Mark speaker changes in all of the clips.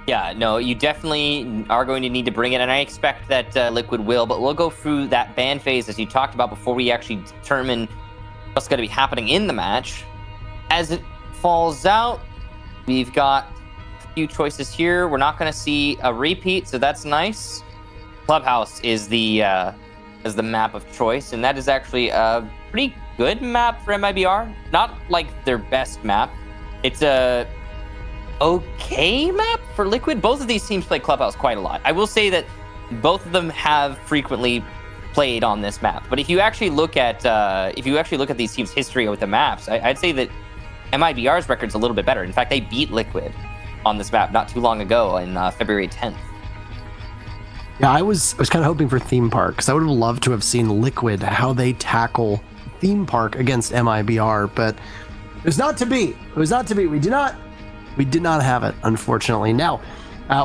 Speaker 1: Yeah, no, you definitely are going to need to bring it, and I expect that Liquid will, but we'll go through that ban phase as you talked about before we actually determine what's going to be happening in the match. As it falls out, we've got a few choices here. We're not going to see a repeat, so that's nice. Clubhouse is the map of choice, and that is actually a pretty good map for MIBR. Not like their best map. It's a okay map for Liquid. Both of these teams play Clubhouse quite a lot. I will say that both of them have frequently played on this map. But if you actually look at these teams' history with the maps, I'd say that MIBR's record's a little bit better. In fact, they beat Liquid on this map not too long ago in February 10th.
Speaker 2: Yeah, I was kind of hoping for Theme Park because I would have loved to have seen Liquid, how they tackle Theme Park against MIBR, but it was not to be. It was not to be. We did not have it, unfortunately. Now,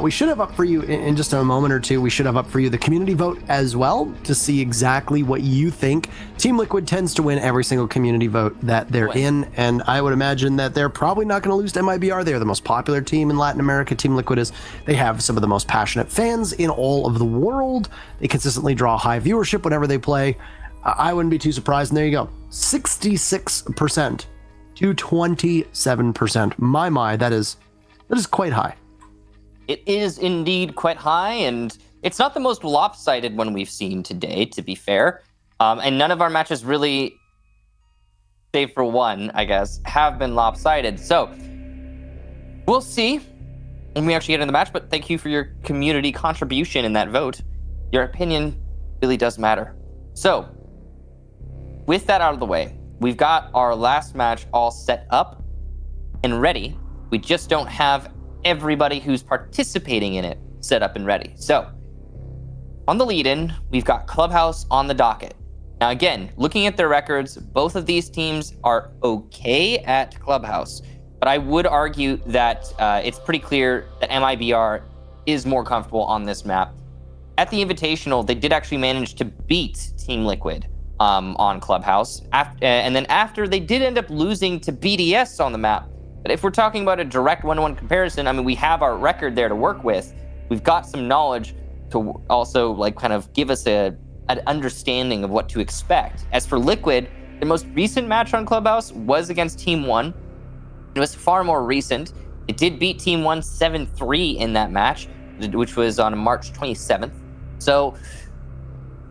Speaker 2: we should have up for you in just a moment or two. We should have up for you the community vote as well to see exactly what you think. Team Liquid tends to win every single community vote that they're in, and I would imagine that they're probably not going to lose to MIBR. They are the most popular team in Latin America. Team Liquid is. They have some of the most passionate fans in all of the world. They consistently draw high viewership whenever they play. I wouldn't be too surprised. And there you go, 66% to 27%. My, that is quite high.
Speaker 1: It is indeed quite high, and it's not the most lopsided one we've seen today, to be fair. And none of our matches really, save for one, I guess, have been lopsided. So we'll see when we actually get in the match, but thank you for your community contribution in that vote. Your opinion really does matter. So with that out of the way, we've got our last match all set up and ready. We just don't have everybody who's participating in it set up and ready. So on the lead-in, we've got Clubhouse on the docket. Now again, looking at their records, both of these teams are okay at Clubhouse, but I would argue that it's pretty clear that MIBR is more comfortable on this map. At the Invitational, they did actually manage to beat Team Liquid on Clubhouse, and then after they did end up losing to BDS on the map. But if we're talking about a direct one-to-one comparison, I mean, we have our record there to work with. We've got some knowledge to also like kind of give us an understanding of what to expect. As for Liquid, the most recent match on Clubhouse was against Team 1. It was far more recent. It did beat Team 1 7-3 in that match, which was on March 27th. So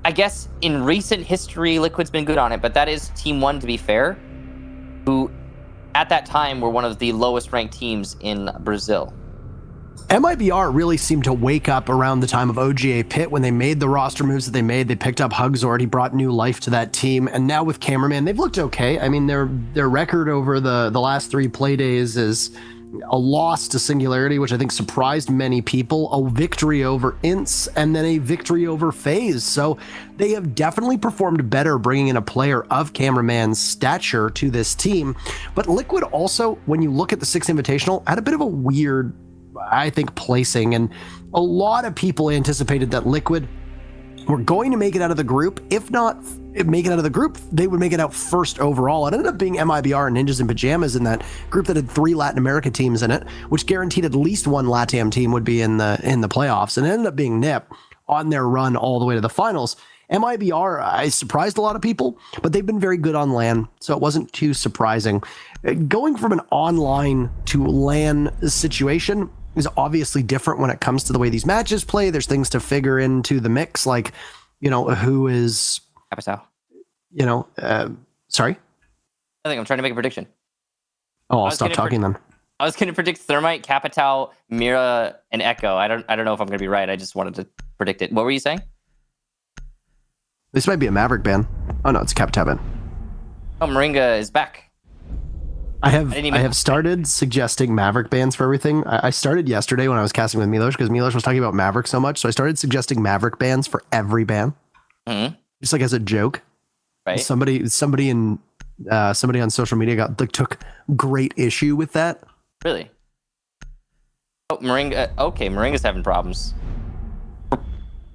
Speaker 1: I guess in recent history, Liquid's been good on it, but that is Team 1, to be fair, who at that time were one of the lowest ranked teams in Brazil.
Speaker 2: MIBR really seemed to wake up around the time of OGA Pit when they made the roster moves that they made. They picked up Hugzord. He brought new life to that team. And now with Cameraman, they've looked okay. I mean, their record over the last 3 play days is a loss to Singularity, which I think surprised many people, a victory over Ints, and then a victory over FaZe. So they have definitely performed better bringing in a player of Cameraman's stature to this team. But Liquid also, when you look at the 6th Invitational, had a bit of a weird, I think, placing. And a lot of people anticipated that Liquid were going to make it out of the group. If not make it out of the group, they would make it out first overall. It ended up being MIBR and Ninjas in Pajamas in that group that had 3 Latin America teams in it, which guaranteed at least one LATAM team would be in the playoffs. And it ended up being NIP on their run all the way to the finals. MIBR, I surprised a lot of people, but they've been very good on LAN, so it wasn't too surprising. Going from an online to LAN situation is obviously different when it comes to the way these matches play. There's things to figure into the mix, like, you know, who is, you know, sorry?
Speaker 1: I think I'm trying to make a prediction.
Speaker 2: Oh, I'll stop talking then.
Speaker 1: I was going to predict Thermite, Capital, Mira, and Echo. I don't know if I'm going to be right. I just wanted to predict it. What were you saying?
Speaker 2: This might be a Maverick ban. Oh no, it's Capital ban.
Speaker 1: Oh, Moringa is back.
Speaker 2: I have started suggesting Maverick bans for everything. I started yesterday when I was casting with Milos because Milos was talking about Maverick so much. So I started suggesting Maverick bans for every ban, just like as a joke.
Speaker 1: Right.
Speaker 2: Somebody on social media took great issue with that.
Speaker 1: Really? Oh, Moringa. Okay, Moringa's having problems.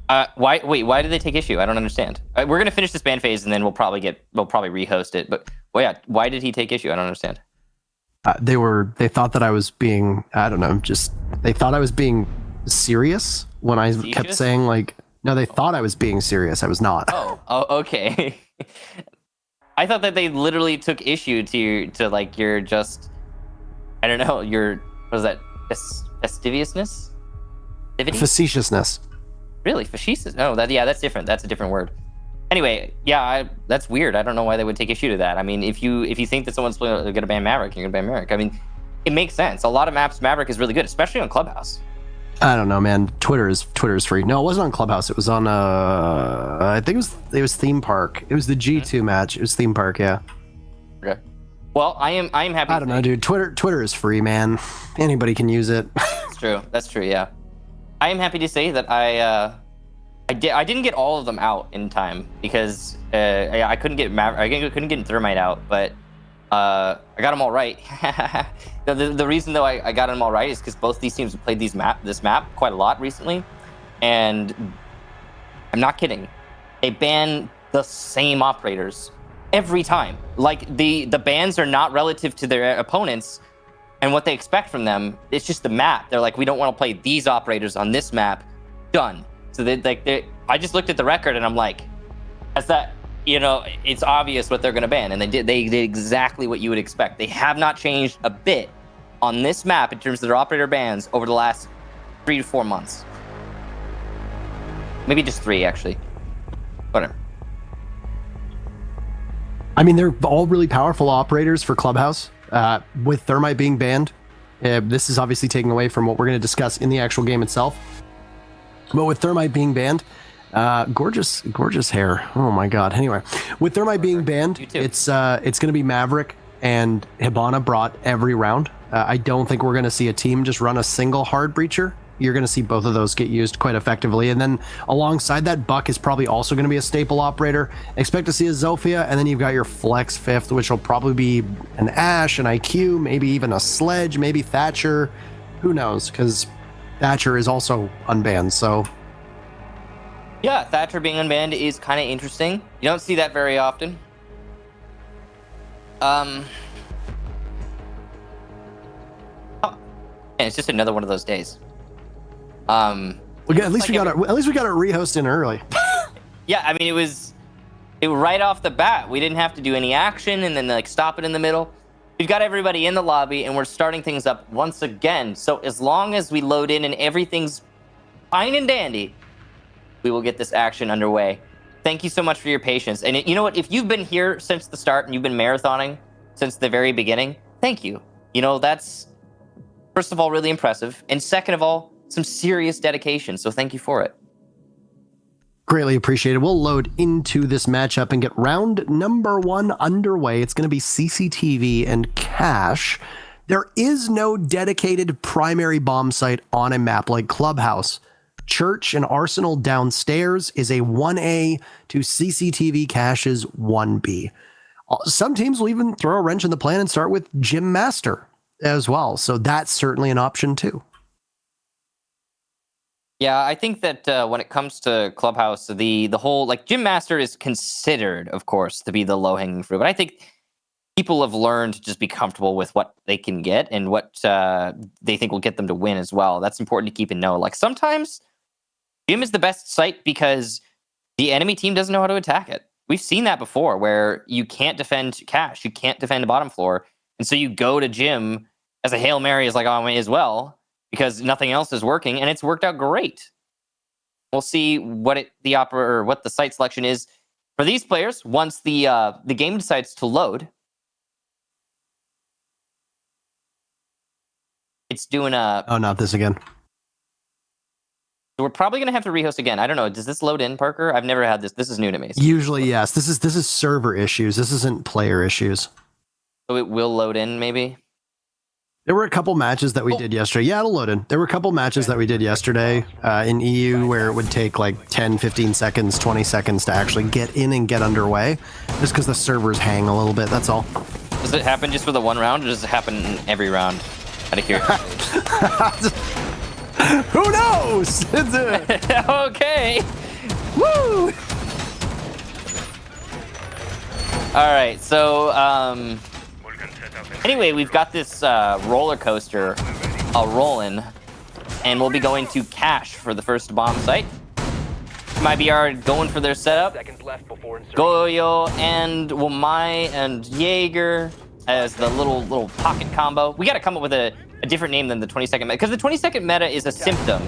Speaker 1: Why did they take issue? I don't understand. We're gonna finish this ban phase and then we'll probably rehost it. But well, yeah, why did he take issue? I don't understand.
Speaker 2: They thought that I was being, I don't know, just they thought I was being serious when I kept saying like, no, they thought I was being serious. I was not.
Speaker 1: Oh, okay. I thought that they literally took issue to like your just, I don't know, your, what is that, fastidiousness?
Speaker 2: Facetiousness.
Speaker 1: Really? Facetious? Oh, that's different. That's a different word. Anyway, yeah, that's weird. I don't know why they would take issue to that. I mean, if you think that someone's going to ban Maverick, you're going to ban Maverick. I mean, it makes sense. A lot of maps, Maverick is really good, especially on Clubhouse.
Speaker 2: I don't know, man. Twitter is free. No, it wasn't on Clubhouse. It was on I think it was Theme Park. It was the G2 match. It was Theme Park, yeah.
Speaker 1: Okay. Well, I am happy.
Speaker 2: I don't know, dude. Twitter is free, man. Anybody can use it.
Speaker 1: That's true. That's true. Yeah. I am happy to say that I didn't get all of them out in time because I couldn't get Thermite out, but I got them all right. the reason though I got them all right is because both these teams have played this map quite a lot recently, and I'm not kidding. They ban the same operators every time. Like the bans are not relative to their opponents and what they expect from them. It's just the map. They're like, we don't want to play these operators on this map. Done. So I just looked at the record and I'm like, as that, it's obvious what they're going to ban, and they did exactly what you would expect. They have not changed a bit on this map in terms of their operator bans over the last 3 to 4 months. Maybe just 3, actually. Whatever.
Speaker 2: I mean, they're all really powerful operators for Clubhouse. With Thermite being banned, this is obviously taking away from what we're going to discuss in the actual game itself. But with Thermite being banned, gorgeous hair. Oh my god. Anyway, with Thermite being banned, it's going to be Maverick and Hibana brought every round. I don't think we're going to see a team just run a single hard breacher. You're going to see both of those get used quite effectively. And then alongside that, Buck is probably also going to be a staple operator. Expect to see a Zofia, and then you've got your flex fifth, which will probably be an Ashe, an IQ, maybe even a Sledge, maybe Thatcher. Who knows? Because Thatcher is also unbanned, so...
Speaker 1: Yeah, Thatcher being unbanned is kind of interesting. You don't see that very often. Oh, it's just another one of those days.
Speaker 2: At least we got it rehost in early.
Speaker 1: Yeah, I mean it was right off the bat. We didn't have to do any action and then like stop it in the middle. We've got everybody in the lobby and we're starting things up once again. So as long as we load in and everything's fine and dandy, we will get this action underway. Thank you so much for your patience. And you know what? If you've been here since the start and you've been marathoning since the very beginning, thank you. That's first of all really impressive, and second of all, some serious dedication, so thank you for it.
Speaker 2: Greatly appreciated. We'll load into this matchup and get round number 1 underway. It's going to be CCTV and Cash. There is no dedicated primary bomb site on a map like Clubhouse. Church and Arsenal downstairs is a 1A to CCTV Cash's 1B. Some teams will even throw a wrench in the plan and start with Gym Master as well, so that's certainly an option too.
Speaker 1: Yeah, I think that when it comes to Clubhouse, the whole, like, Gym Master is considered, of course, to be the low-hanging fruit. But I think people have learned to just be comfortable with what they can get and what they think will get them to win as well. That's important to keep in know. Like, sometimes Gym is the best site because the enemy team doesn't know how to attack it. We've seen that before, where you can't defend Cash, you can't defend the bottom floor, and so you go to Gym as a Hail Mary is like, oh, I may as well, because nothing else is working, and it's worked out great. We'll see what the site selection is for these players once the game decides to load. It's doing a...
Speaker 2: Oh, not this again.
Speaker 1: So we're probably going to have to rehost again. I don't know. Does this load in, Parker? I've never had this. This is new to me. So
Speaker 2: usually, yes. This is server issues. This isn't player issues.
Speaker 1: So it will load in, maybe?
Speaker 2: There were a couple matches that we did yesterday. Yeah, it'll load in. There were a couple matches that we did yesterday in EU where it would take like 10, 15 seconds, 20 seconds to actually get in and get underway, just because the servers hang a little bit, that's all.
Speaker 1: Does it happen just for the one round, or does it happen in every round? Out of curiosity.
Speaker 2: Who knows?
Speaker 1: Okay. Woo! All right, so Anyway, we've got this roller coaster rolling, and we'll be going to Cache for the first bomb site. MIBR going for their setup. Goyo and Wamai and Jaeger as the little pocket combo. We got to come up with a different name than the 20-second meta, because the 20-second meta is a symptom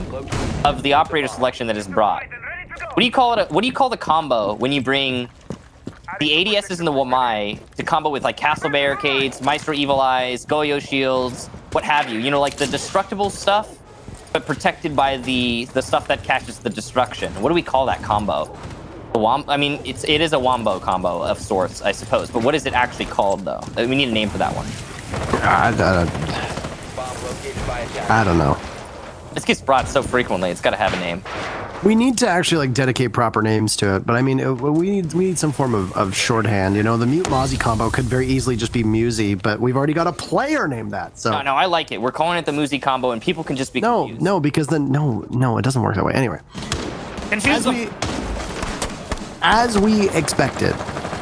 Speaker 1: of the operator selection that is brought. What do you call it? What do you call the combo when you bring the ADSs and the Wamai to combo with like Castle Barricades, Maestro Evil Eyes, Goyo Shields, what have you? You know, like the destructible stuff, but protected by the stuff that catches the destruction. What do we call that combo? I mean, it is a wombo combo of sorts, I suppose. But what is it actually called, though? We need a name for that one.
Speaker 2: I don't know.
Speaker 1: This gets brought so frequently; it's got to have a name.
Speaker 2: We need to actually like dedicate proper names to it, but I mean, we need some form of shorthand. You know, the Mute Mozzie combo could very easily just be Musi, but we've already got a player named that. So
Speaker 1: no, I like it. We're calling it the Musi combo, and people can just be confused.
Speaker 2: No, because then no, it doesn't work that way. Anyway, as we expected.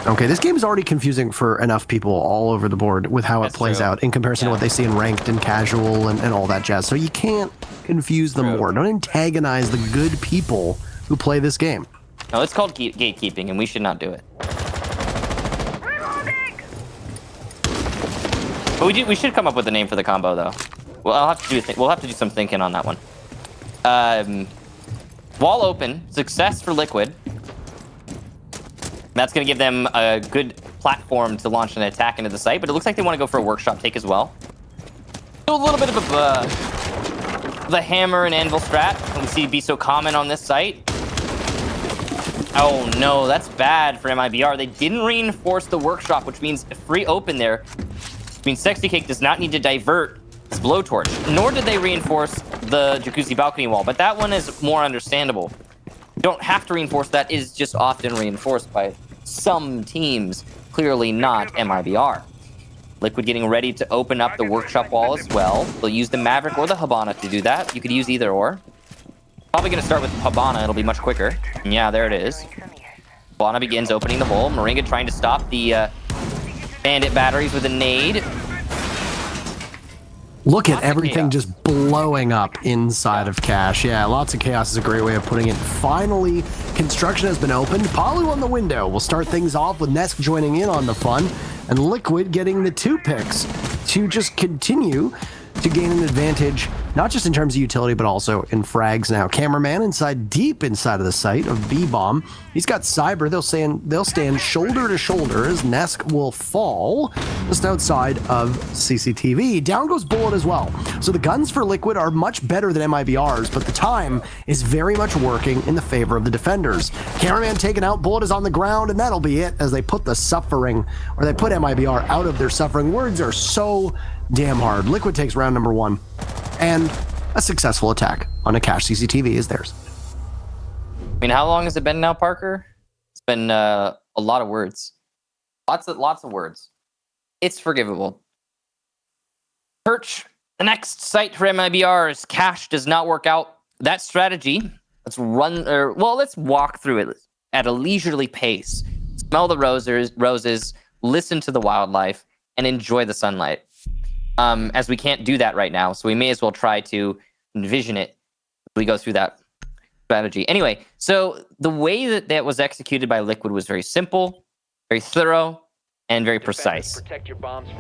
Speaker 2: Okay, this game is already confusing for enough people all over the board with how it plays out in comparison to what they see in ranked and casual and all that jazz. So you can't confuse them more. Don't antagonize the good people who play this game.
Speaker 1: No, it's called gatekeeping, and we should not do it. But we should come up with a name for the combo, though. Well, we'll have to do some thinking on that one. Wall open, success for Liquid. That's going to give them a good platform to launch an attack into the site, but it looks like they want to go for a workshop take as well. Do a little bit of the hammer and anvil strat. We see it be so common on this site. Oh no, that's bad for MIBR. They didn't reinforce the workshop, which means free open there. Which means Sexy Cake does not need to divert his blowtorch, nor did they reinforce the Jacuzzi balcony wall, but that one is more understandable. You don't have to reinforce that. It is just often reinforced by some teams, clearly not MIBR. Liquid getting ready to open up the workshop wall as well. They'll use the Maverick or the Habana to do that. You could use either or. Probably going to start with Habana. It'll be much quicker. And yeah, there it is. Habana begins opening the hole. Moringa trying to stop the bandit batteries with a nade.
Speaker 2: Look at everything just blowing up inside of Cache. Yeah, lots of chaos is a great way of putting it. Finally, construction has been opened. Palu on the window will start things off with Nesk joining in on the fun, and Liquid getting the 2 picks to just continue to gain an advantage, not just in terms of utility, but also in frags now. Cameraman deep inside of the site of B-Bomb. He's got Cyber. They'll stand shoulder to shoulder as Nesk will fall just outside of CCTV. Down goes Bullet as well. So the guns for Liquid are much better than MIBR's, but the time is very much working in the favor of the defenders. Cameraman taken out, Bullet is on the ground, and that'll be it as they put they put MIBR out of their suffering. Words are so damn hard. Liquid takes round number 1, and a successful attack on a Cache CCTV is theirs.
Speaker 1: I mean, how long has it been now, Parker? It's been a lot of words. Lots of words. It's forgivable. Perch, the next site for MIBR is Cache does not work out. That strategy, let's walk through it at a leisurely pace. Smell the roses, listen to the wildlife, and enjoy the sunlight. As we can't do that right now, so we may as well try to envision it as we go through that strategy. Anyway, so the way that was executed by Liquid was very simple, very thorough, and very precise.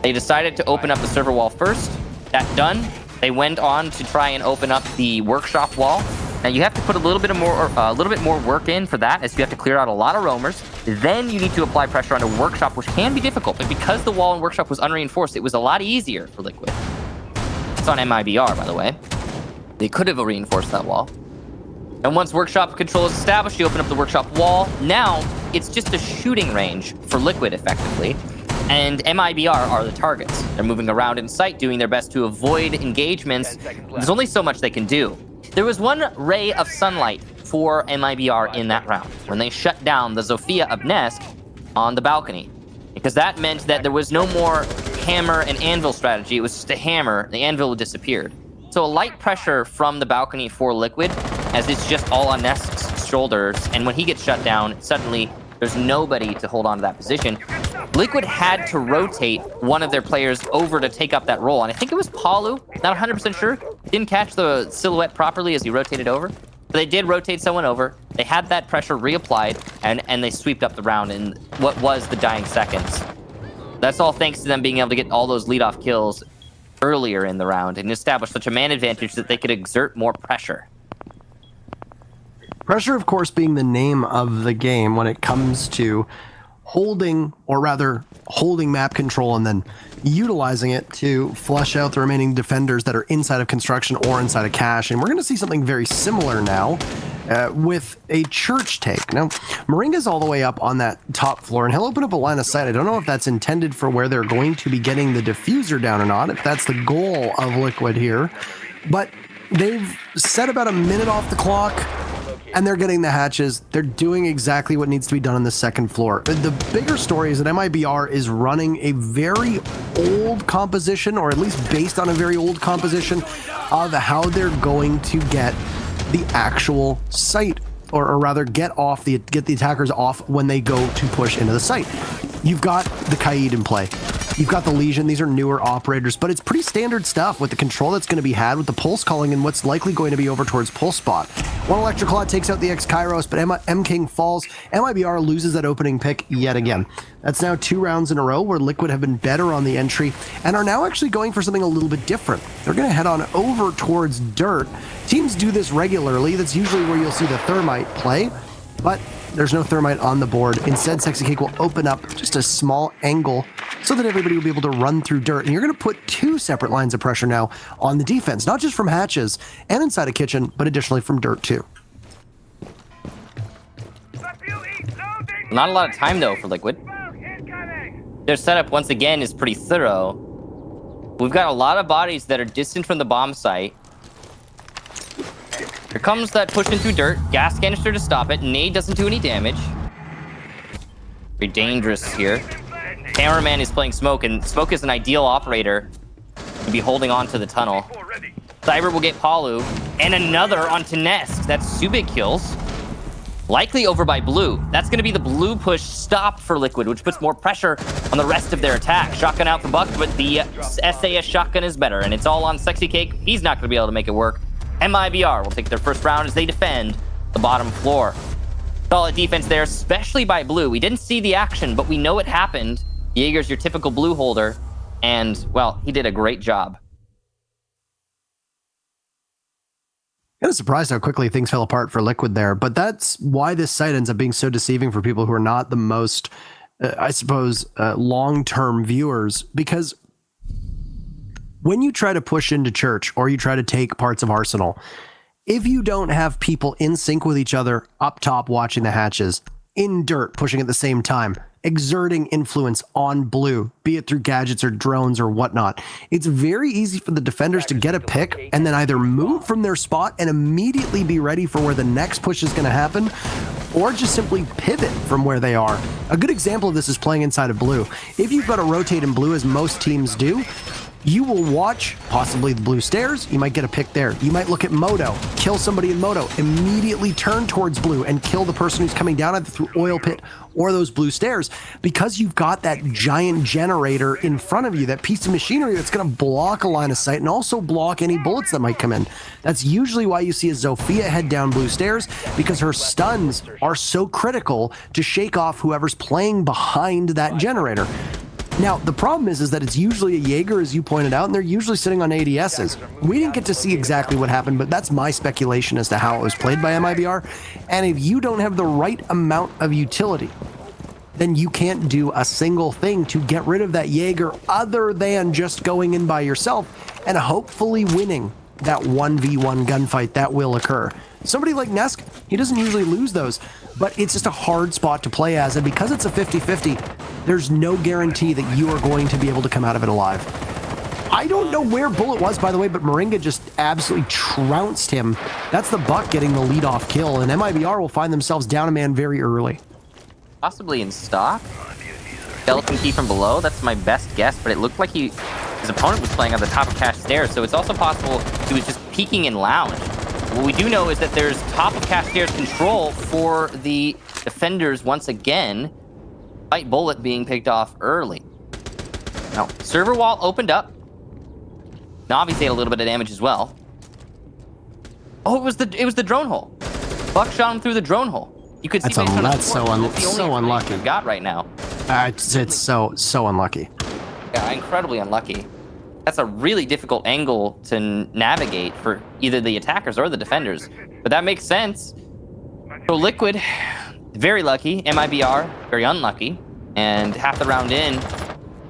Speaker 1: They decided to open up the server wall first. That done, they went on to try and open up the workshop wall. Now you have to put a little bit more work in for that, as you have to clear out a lot of roamers. Then you need to apply pressure on a workshop, which can be difficult. But because the wall and workshop was unreinforced, it was a lot easier for Liquid. It's on MIBR, by the way. They could have reinforced that wall. And once workshop control is established, you open up the workshop wall. Now it's just a shooting range for Liquid, effectively. And MIBR are the targets. They're moving around in sight, doing their best to avoid engagements. There's only so much they can do. There was one ray of sunlight for MIBR in that round when they shut down the Zofia of Nesk on the balcony, because that meant that there was no more hammer and anvil strategy. It was just a hammer. The anvil disappeared. So a light pressure from the balcony for Liquid, as it's just all on Nesk's shoulders, and when he gets shut down, suddenly there's nobody to hold on to that position. Liquid had to rotate one of their players over to take up that role. And I think it was Palu, not 100% sure. Didn't catch the silhouette properly as he rotated over. But they did rotate someone over. They had that pressure reapplied, and they sweeped up the round in what was the dying seconds. That's all thanks to them being able to get all those leadoff kills earlier in the round and establish such a man advantage that they could exert more pressure.
Speaker 2: Pressure, of course, being the name of the game when it comes to holding map control and then utilizing it to flush out the remaining defenders that are inside of construction or inside of cache. And we're going to see something very similar now with a church take. Now, Moringa's all the way up on that top floor, and he'll open up a line of sight. I don't know if that's intended for where they're going to be getting the diffuser down or not, if that's the goal of Liquid here. But they've set about a minute off the clock, and they're getting the hatches. They're doing exactly what needs to be done on the second floor. The bigger story is that MIBR is running a very old composition, or at least based on a very old composition, of how they're going to get the actual site, or rather get the attackers off when they go to push into the site. You've got the Kaid in play. You've got the Legion. These are newer operators, but it's pretty standard stuff with the control that's going to be had with the pulse calling and what's likely going to be over towards pulse spot. One Electroclaw takes out the X-Kairos, but M-King falls. MIBR loses that opening pick yet again. That's now 2 rounds in a row where Liquid have been better on the entry and are now actually going for something a little bit different. They're going to head on over towards dirt. Teams do this regularly. That's usually where you'll see the Thermite play, but there's no Thermite on the board. Instead, Sexy Cake will open up just a small angle so that everybody will be able to run through dirt. And you're going to put 2 separate lines of pressure now on the defense, not just from hatches and inside a kitchen, but additionally from dirt too.
Speaker 1: Not a lot of time, though, for Liquid. Their setup, once again, is pretty thorough. We've got a lot of bodies that are distant from the bomb site. Here comes that push in through dirt. Gas canister to stop it. Nade doesn't do any damage. Very dangerous here. Cameraman is playing Smoke, and Smoke is an ideal operator to be holding on to the tunnel. Cyber will get Palu, and another onto Nest. That's Subic kills. Likely over by Blue. That's going to be the Blue push stop for Liquid, which puts more pressure on the rest of their attack. Shotgun out for Buck, but the SAS shotgun is better, and it's all on Sexy Cake. He's not going to be able to make it work. MIBR will take their first round as they defend the bottom floor. Solid defense there, especially by Blue. We didn't see the action, but we know it happened. Jaeger's your typical Blue holder, and, well, he did a great job.
Speaker 2: Kind of surprised how quickly things fell apart for Liquid there, but that's why this site ends up being so deceiving for people who are not the most, long-term viewers, because when you try to push into church or you try to take parts of Arsenal, if you don't have people in sync with each other up top watching the hatches, in dirt pushing at the same time, exerting influence on Blue, be it through gadgets or drones or whatnot, it's very easy for the defenders to get a pick and then either move from their spot and immediately be ready for where the next push is going to happen, or just simply pivot from where they are. A good example of this is playing inside of Blue. If you've got to rotate in Blue, as most teams do, you will watch possibly the Blue stairs. You might get a pick there. You might look at Moto, kill somebody in Moto, immediately turn towards Blue and kill the person who's coming down either through Oil Pit or those Blue stairs, because you've got that giant generator in front of you, that piece of machinery that's going to block a line of sight and also block any bullets that might come in. That's usually why you see a Zofia head down Blue stairs, because her stuns are so critical to shake off whoever's playing behind that generator. Now, the problem is that it's usually a Jaeger, as you pointed out, and they're usually sitting on ADSs. We didn't get to see exactly what happened, but that's my speculation as to how it was played by MIBR. And if you don't have the right amount of utility, then you can't do a single thing to get rid of that Jaeger other than just going in by yourself and hopefully winning that 1v1 gunfight that will occur. Somebody like Nesk, he doesn't usually lose those, but it's just a hard spot to play as, and because it's a 50-50, there's no guarantee that you are going to be able to come out of it alive. I don't know where Bullet was, by the way, but Moringa just absolutely trounced him. That's the Buck getting the lead-off kill, and MIBR will find themselves down a man very early.
Speaker 1: Possibly in stock. Skeleton key from below, that's my best guess, but it looked like his opponent was playing on the top of cache stairs, so it's also possible he was just peeking in lounge. What we do know is that there's top of cache stairs control for the defenders once again. Fight bullet being picked off early. Now, server wall opened up. Now, obviously, had a little bit of damage as well. Oh, it was the drone hole. Buck shot him through the drone hole. You could see
Speaker 2: that's so unlucky.
Speaker 1: We've got right now.
Speaker 2: It's so unlucky.
Speaker 1: Yeah, incredibly unlucky. That's a really difficult angle to navigate for either the attackers or the defenders. But that makes sense. So Liquid, very lucky. MIBR, very unlucky. And half the round in,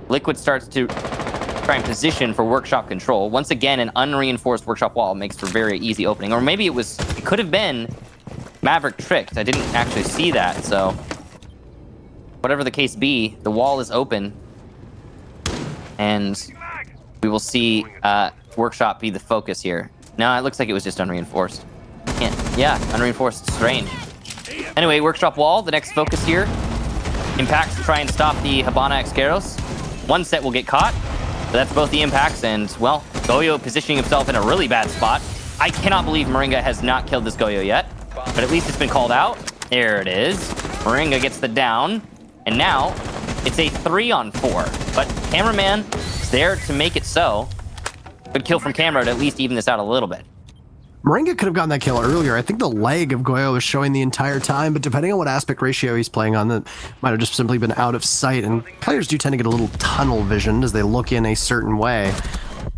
Speaker 1: Liquid starts to try and position for workshop control. Once again, an unreinforced workshop wall makes for very easy opening. Or maybe it could have been Maverick tricked. I didn't actually see that, so whatever the case be, the wall is open. And we will see workshop be the focus here. No, it looks like it was just unreinforced. Yeah, unreinforced. Strange. Anyway, workshop wall, the next focus here. Impacts to try and stop the Habana Excaros. One set will get caught. But that's both the impacts and, well, Goyo positioning himself in a really bad spot. I cannot believe Moringa has not killed this Goyo yet. But at least it's been called out. There it is. Moringa gets the down. And now, it's a 3-on-4. But Cameraman is there to make it so. Good kill from Camera to at least even this out a little bit.
Speaker 2: Moringa could have gotten that kill earlier. I think the leg of Goyo was showing the entire time, but depending on what aspect ratio he's playing on, that might have just simply been out of sight. And players do tend to get a little tunnel visioned as they look in a certain way.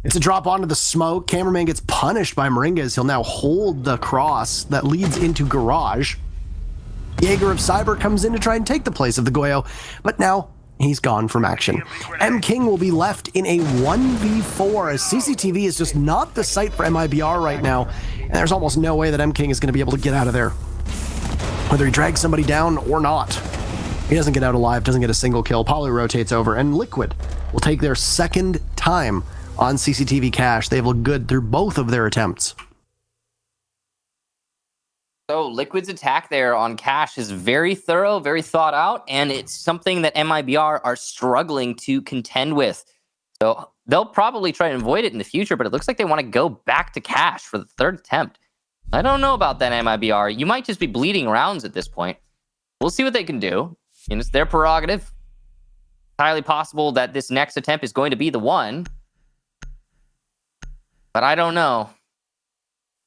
Speaker 2: It's a drop onto the smoke. Cameraman gets punished by Moringa as he'll now hold the cross that leads into Garage. Jaeger of Cyber comes in to try and take the place of the Goyo, but now he's gone from action. M King will be left in a 1v4 as CCTV is just not the site for MIBR right now, and there's almost no way that M King is going to be able to get out of there, whether he drags somebody down or not. He doesn't get out alive, doesn't get a single kill. Poly rotates over, and Liquid will take their second time on CCTV cache. They've looked good through both of their attempts.
Speaker 1: So Liquid's attack there on cache is very thorough, very thought out, and it's something that MIBR are struggling to contend with. So they'll probably try and avoid it in the future, but it looks like they want to go back to cache for the third attempt. I don't know about that, MIBR. You might just be bleeding rounds at this point. We'll see what they can do. And it's their prerogative. Highly possible that this next attempt is going to be the one. But I don't know.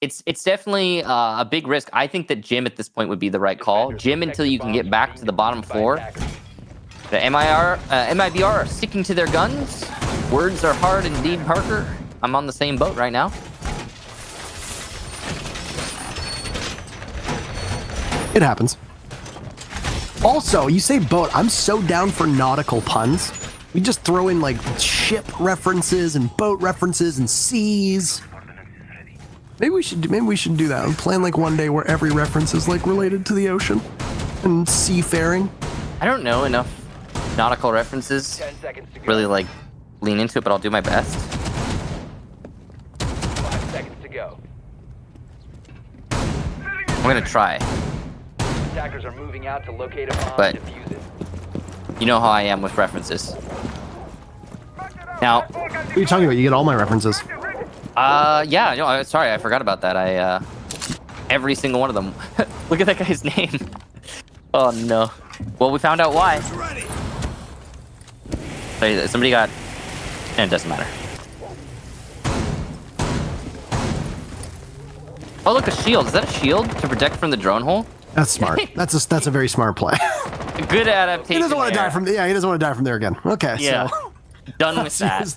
Speaker 1: It's definitely a big risk. I think that Jim at this point would be the right call. Jim until you can get back to the bottom floor. The MIBR are sticking to their guns. Words are hard indeed, Parker. I'm on the same boat right now.
Speaker 2: It happens. Also, you say boat. I'm so down for nautical puns. We just throw in like ship references and boat references and seas. Maybe we should do that and plan like one day where every reference is like related to the ocean and seafaring.
Speaker 1: I don't know enough nautical references. Really like lean into it, but I'll do my best.
Speaker 3: 5 seconds to go.
Speaker 1: I'm gonna try.
Speaker 3: Attackers are moving out to locate a bomb
Speaker 1: But
Speaker 3: and defuse it.
Speaker 1: you know how I am with references. Now,
Speaker 2: What are you talking about? You get all my references.
Speaker 1: yeah, no, sorry, I forgot about that. Every single one of them. Look at that guy's name. Oh no. Well, we found out why. Sorry, somebody got. And it doesn't matter. Oh, look, a shield. Is that a shield to protect from the drone hole?
Speaker 2: That's smart. That's a very smart play.
Speaker 1: Good adaptation.
Speaker 2: He doesn't want to
Speaker 1: there.
Speaker 2: die from. Yeah, he doesn't want to die from there again. Okay,
Speaker 1: Yeah.
Speaker 2: so
Speaker 1: Done with that.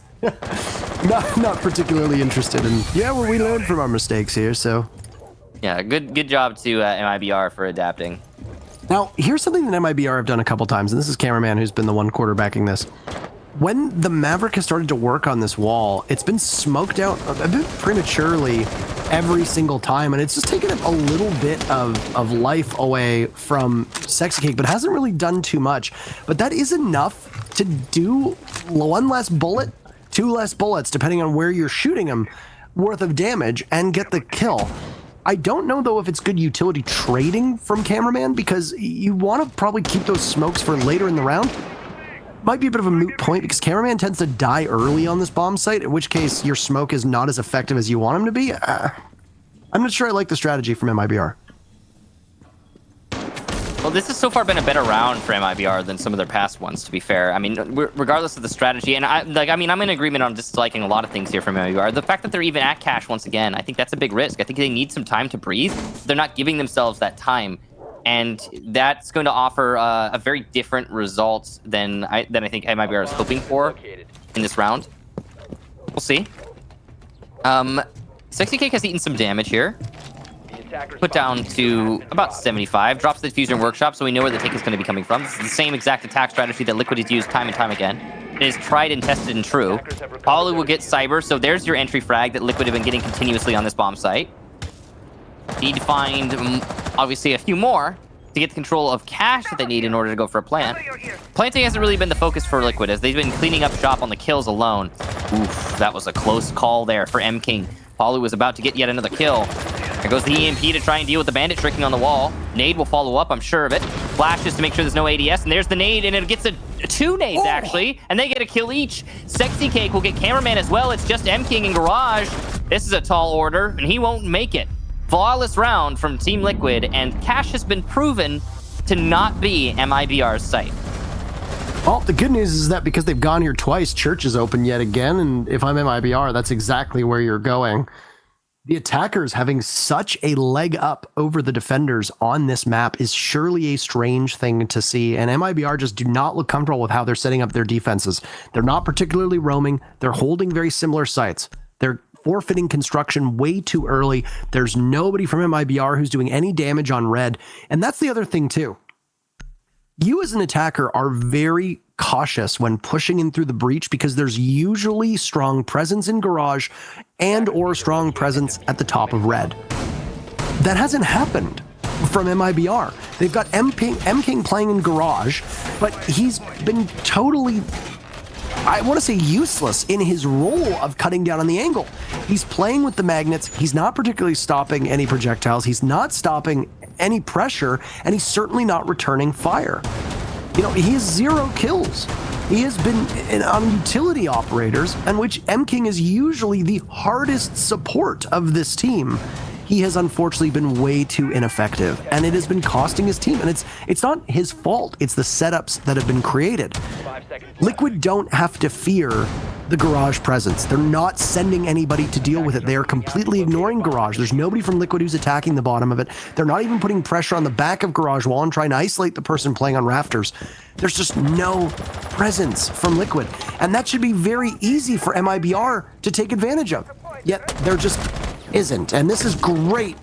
Speaker 2: not particularly interested in. Yeah, well, we learned from our mistakes here, so.
Speaker 1: Yeah, good job to MIBR for adapting.
Speaker 2: Now, here's something that MIBR have done a couple times, and this is Cameraman who's been the one quarterbacking this. When the Maverick has started to work on this wall, it's been smoked out a bit prematurely every single time, and it's just taken a little bit of life away from Sexy Cake, but hasn't really done too much. But that is enough to do one less bullet, 2 less bullets, depending on where you're shooting them, worth of damage, and get the kill. I don't know, though, if it's good utility trading from Cameraman, because you want to probably keep those smokes for later in the round. Might be a bit of a moot point, because Cameraman tends to die early on this bomb site, in which case your smoke is not as effective as you want him to be. I'm not sure I like the strategy from MIBR.
Speaker 1: Well, this has so far been a better round for MIBR than some of their past ones, to be fair. I mean, regardless of the strategy, and I'm in agreement on disliking a lot of things here from MIBR. The fact that they're even at cash once again, I think that's a big risk. I think they need some time to breathe. They're not giving themselves that time, and that's going to offer a very different result than I think MIBR is hoping for in this round. We'll see. Sexy Cake has eaten some damage here. Put down to about 75. Drops the diffuser in workshop, so we know where the take is going to be coming from. This is the same exact attack strategy that Liquid has used time and time again. It is tried and tested and true. Paulo will get Cyber, so there's your entry frag that Liquid have been getting continuously on this bomb site. Need to find, obviously, a few more to get the control of cash that they need in order to go for a plant. Planting hasn't really been the focus for Liquid, as they've been cleaning up shop on the kills alone. Oof, that was a close call there for M King. Paulo was about to get yet another kill. There goes the EMP to try and deal with the bandit tricking on the wall. Nade will follow up, I'm sure of it. Flashes to make sure there's no ADS, and there's the nade, and it gets two nades, actually, and they get a kill each. Sexy Cake will get cameraman as well. It's just M King in garage. This is a tall order, and he won't make it. Flawless round from Team Liquid, and cash has been proven to not be MIBR's site.
Speaker 2: Well, the good news is that because they've gone here twice, church is open yet again, and if I'm MIBR, that's exactly where you're going. The attackers having such a leg up over the defenders on this map is surely a strange thing to see, and MIBR just do not look comfortable with how they're setting up their defenses. They're not particularly roaming. They're holding very similar sites. They're forfeiting construction way too early. There's nobody from MIBR who's doing any damage on red, and that's the other thing too. You as an attacker are very cautious when pushing in through the breach because there's usually strong presence in garage and or strong presence at the top of red. That hasn't happened from MIBR. They've got M King playing in garage, but he's been totally, I want to say, useless in his role of cutting down on the angle. He's playing with the magnets. He's not particularly stopping any projectiles. He's not stopping any pressure, and he's certainly not returning fire. You know, he has 0 kills. He has been on utility operators, and which M King is usually the hardest support of this team. He has unfortunately been way too ineffective, and it has been costing his team. And it's not his fault. It's the setups that have been created. Liquid don't have to fear the garage presence. They're not sending anybody to deal with it. They are completely ignoring garage. There's nobody from Liquid who's attacking the bottom of it. They're not even putting pressure on the back of garage wall and trying to isolate the person playing on rafters. There's just no presence from Liquid. And that should be very easy for MIBR to take advantage of. Yet there just isn't. And this is great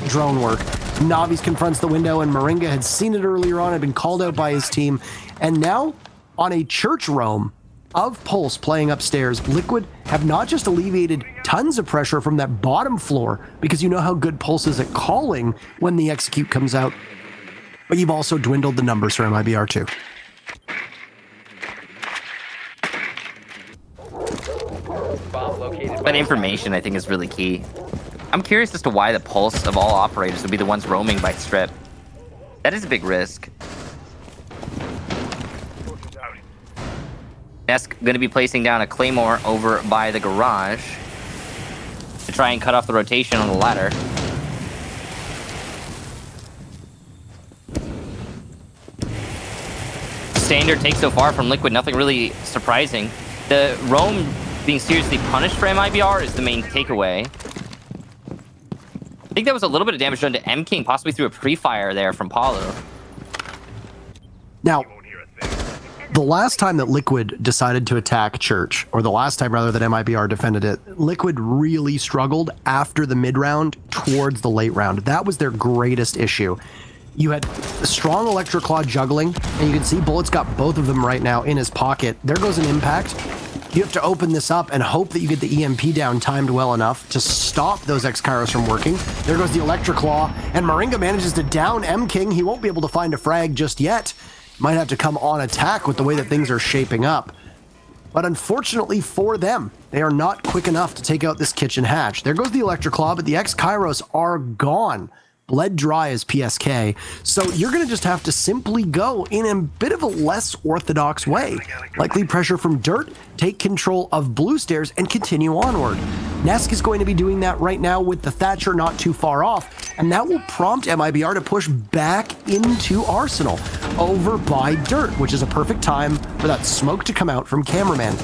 Speaker 2: drone work. Navi's confronts the window, and Moringa had seen it earlier on, had been called out by his team. And now, on a church roam of Pulse playing upstairs, Liquid have not just alleviated tons of pressure from that bottom floor, because you know how good Pulse is at calling when the execute comes out, but you've also dwindled the numbers for MIBR too.
Speaker 1: That information, I think, is really key. I'm curious as to why the Pulse of all operators would be the ones roaming by strip. That is a big risk. Nesk going to be placing down a Claymore over by the garage to try and cut off the rotation on the ladder. Standard take so far from Liquid, nothing really surprising. The roam being seriously punished for MIBR is the main takeaway. I think that was a little bit of damage done to M King, possibly through a pre-fire there from Paulo.
Speaker 2: Now, the last time that Liquid decided to attack Church, or the last time rather that MIBR defended it, Liquid really struggled after the mid-round towards the late round. That was their greatest issue. You had strong Electroclaw juggling, and you can see Bullet's got both of them right now in his pocket. There goes an impact. You have to open this up and hope that you get the EMP down timed well enough to stop those X-Kairos from working. There goes the Electroclaw, and Moringa manages to down M King. He won't be able to find a frag just yet. Might have to come on attack with the way that things are shaping up. But unfortunately for them, they are not quick enough to take out this kitchen hatch. There goes the Electroclaw, but the X-Kairos are gone. Bled dry as PSK. So you're going to just have to simply go in a bit of a less orthodox way. Likely pressure from dirt, take control of blue stairs, and continue onward. Nesk is going to be doing that right now with the Thatcher not too far off. And that will prompt MIBR to push back into Arsenal over by Dirt, which is a perfect time for that smoke to come out from Cameraman.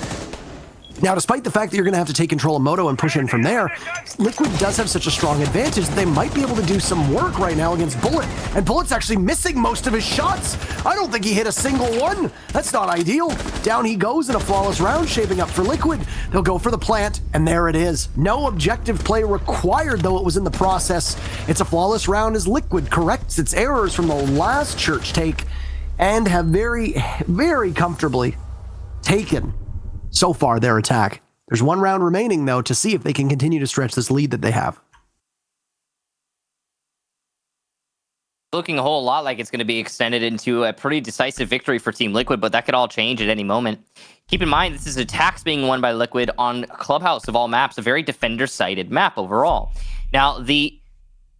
Speaker 2: Now, despite the fact that you're going to have to take control of Moto and push in from there, Liquid does have such a strong advantage that they might be able to do some work right now against Bullet. And Bullet's actually missing most of his shots. I don't think he hit a single one. That's not ideal. Down he goes in a flawless round shaping up for Liquid. They'll go for the plant, and there it is. No objective play required, though it was in the process. It's a flawless round as Liquid corrects its errors from the last church take and have very, very comfortably taken so far their attack. There's one round remaining, though, to see if they can continue to stretch this lead that they have.
Speaker 1: Looking a whole lot like it's going to be extended into a pretty decisive victory for Team Liquid, but that could all change at any moment. Keep in mind, this is attacks being won by Liquid on Clubhouse of all maps, a very defender-sided map overall. Now, the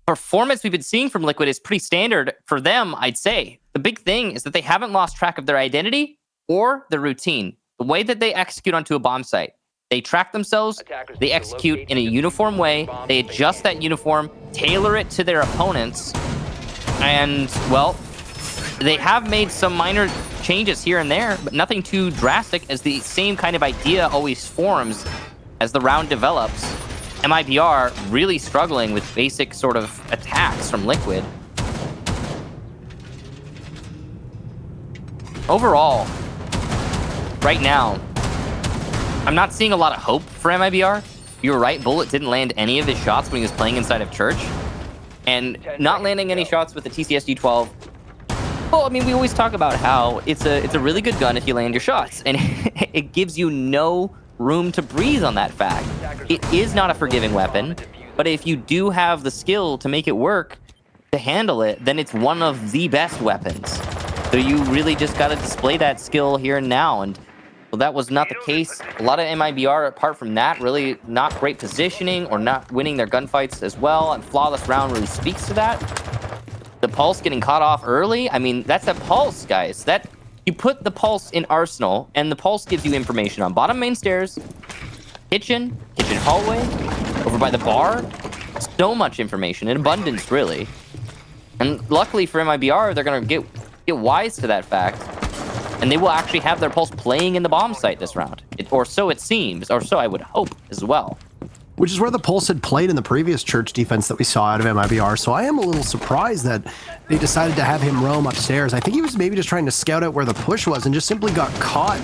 Speaker 1: performance we've been seeing from Liquid is pretty standard for them, I'd say. The big thing is that they haven't lost track of their identity or their routine. The way that they execute onto a bomb site, they track themselves, they execute in a uniform way, they adjust that uniform, tailor it to their opponents, and, well, they have made some minor changes here and there, but nothing too drastic, as the same kind of idea always forms as the round develops. MIBR really struggling with basic sort of attacks from Liquid. Overall, right now, I'm not seeing a lot of hope for MIBR. You were right, Bullet didn't land any of his shots when he was playing inside of Church. And not landing any shots with the TCSG-12, well, I mean, we always talk about how it's a really good gun if you land your shots. And it gives you no room to breathe on that fact. It is not a forgiving weapon, but if you do have the skill to make it work, to handle it, then it's one of the best weapons. So you really just got to display that skill here and now, and well, that was not the case. A lot of MIBR, apart from that, really not great positioning or not winning their gunfights as well, and Flawless Round really speaks to that. The Pulse getting caught off early, I mean, that's a Pulse, guys. That you put the Pulse in Arsenal, and the Pulse gives you information on bottom main stairs, kitchen hallway, over by the bar. So much information, in abundance, really. And luckily for MIBR, they're going to get wise to that fact, and they will actually have their Pulse playing in the bomb site this round. Or so it seems, or so I would hope as well.
Speaker 2: Which is where the Pulse had played in the previous Church defense that we saw out of MIBR, so I am a little surprised that they decided to have him roam upstairs. I think he was maybe just trying to scout out where the push was and just simply got caught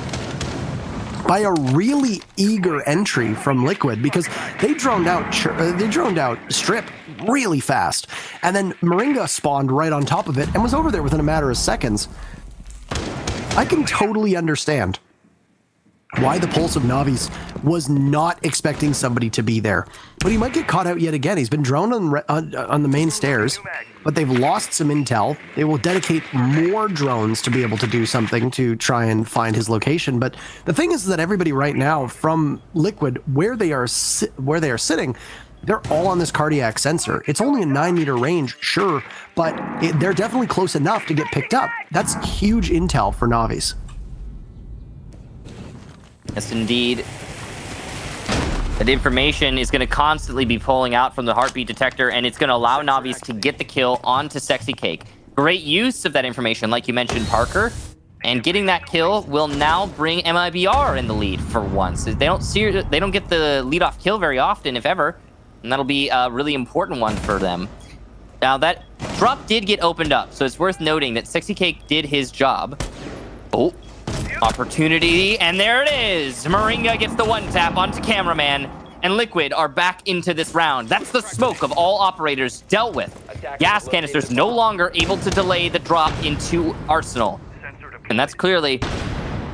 Speaker 2: by a really eager entry from Liquid, because they droned out Strip really fast, and then Moringa spawned right on top of it and was over there within a matter of seconds. I can totally understand why the Pulse of Navi's was not expecting somebody to be there, but he might get caught out yet again. He's been droned on the main stairs, but they've lost some intel. They will dedicate more drones to be able to do something to try and find his location. But the thing is that everybody right now from Liquid, where they are sitting, they're all on this cardiac sensor. It's only a 9-meter range, sure, but they're definitely close enough to get picked up. That's huge intel for Navi's.
Speaker 1: Yes, indeed. That information is going to constantly be pulling out from the heartbeat detector, and it's going to allow Navi's to get the kill onto Sexy Cake. Great use of that information, like you mentioned, Parker. And getting that kill will now bring MIBR in the lead for once. They don't get the lead-off kill very often, if ever, and that'll be a really important one for them. Now, that drop did get opened up, so it's worth noting that Sexy Cake did his job. Oh. Opportunity, and there it is. Moringa gets the one tap onto Cameraman, and Liquid are back into this round. That's the smoke of all operators dealt with. Gas canisters no longer able to delay the drop into Arsenal. And that's clearly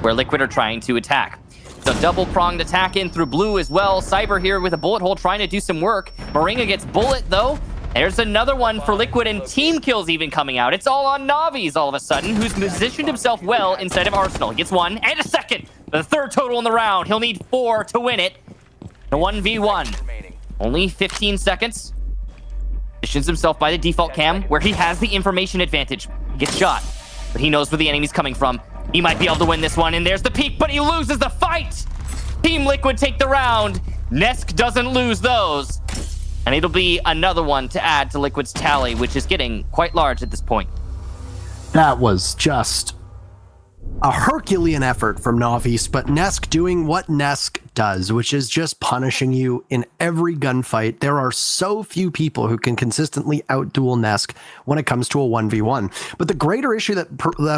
Speaker 1: where Liquid are trying to attack. So double-pronged attack in through blue as well. Cyber here with a bullet hole trying to do some work. Moringa gets bullet, though. There's another one for Liquid, and team kills even coming out. It's all on Navi's all of a sudden, who's positioned himself well inside of Arsenal. He gets one and a second. The third total in the round. He'll need 4 to win it. The 1v1. Only 15 seconds. Positions himself by the default cam, where he has the information advantage. He gets shot, but he knows where the enemy's coming from. He might be able to win this one, and there's the peak, but he loses the fight. Team Liquid take the round. Nesk doesn't lose those. And it'll be another one to add to Liquid's tally, which is getting quite large at this point.
Speaker 2: That was just a Herculean effort from Navi's, but Nesk doing what Nesk does, which is just punishing you in every gunfight. There are so few people who can consistently outduel Nesk when it comes to a 1v1. But the greater issue that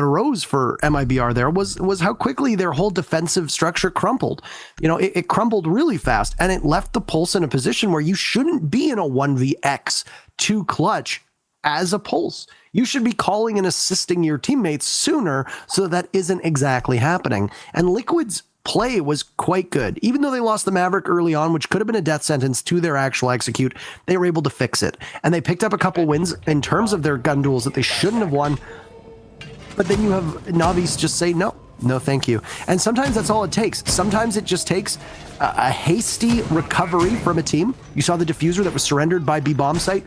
Speaker 2: arose for MIBR there was how quickly their whole defensive structure crumbled. You know, it crumbled really fast, and it left the Pulse in a position where you shouldn't be in a 1vx too clutch as a Pulse. You should be calling and assisting your teammates sooner, so that isn't exactly happening. And Liquid's play was quite good. Even though they lost the Maverick early on, which could have been a death sentence to their actual execute, they were able to fix it. And they picked up a couple wins in terms of their gun duels that they shouldn't have won. But then you have Navi's just say, no, thank you. And sometimes that's all it takes. Sometimes it just takes a hasty recovery from a team. You saw the diffuser that was surrendered by B-bomb site.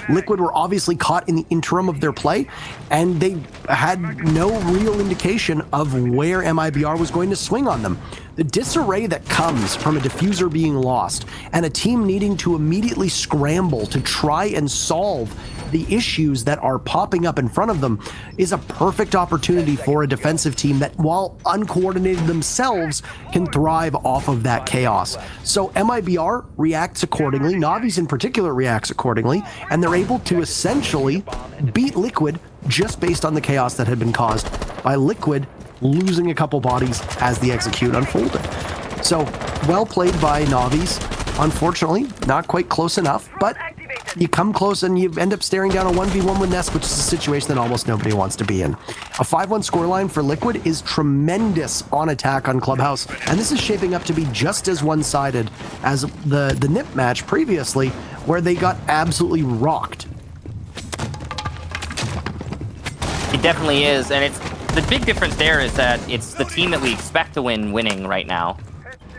Speaker 2: Liquid were obviously caught in the interim of their play, and they had no real indication of where MIBR was going to swing on them. The disarray that comes from a diffuser being lost and a team needing to immediately scramble to try and solve the issues that are popping up in front of them is a perfect opportunity for a defensive team that, while uncoordinated themselves, can thrive off of that chaos. So MIBR reacts accordingly, Navi's in particular reacts accordingly, and they're able to essentially beat Liquid just based on the chaos that had been caused by Liquid losing a couple bodies as the execute unfolded. So, well played by Navi's. Unfortunately, not quite close enough, but you come close and you end up staring down a 1v1 with Nest, which is a situation that almost nobody wants to be in. A 5-1 scoreline for Liquid is tremendous on attack on Clubhouse, and this is shaping up to be just as one-sided as the NIP match previously, where they got absolutely rocked.
Speaker 1: It definitely is, and it's the big difference there is that it's the team that we expect to winning right now.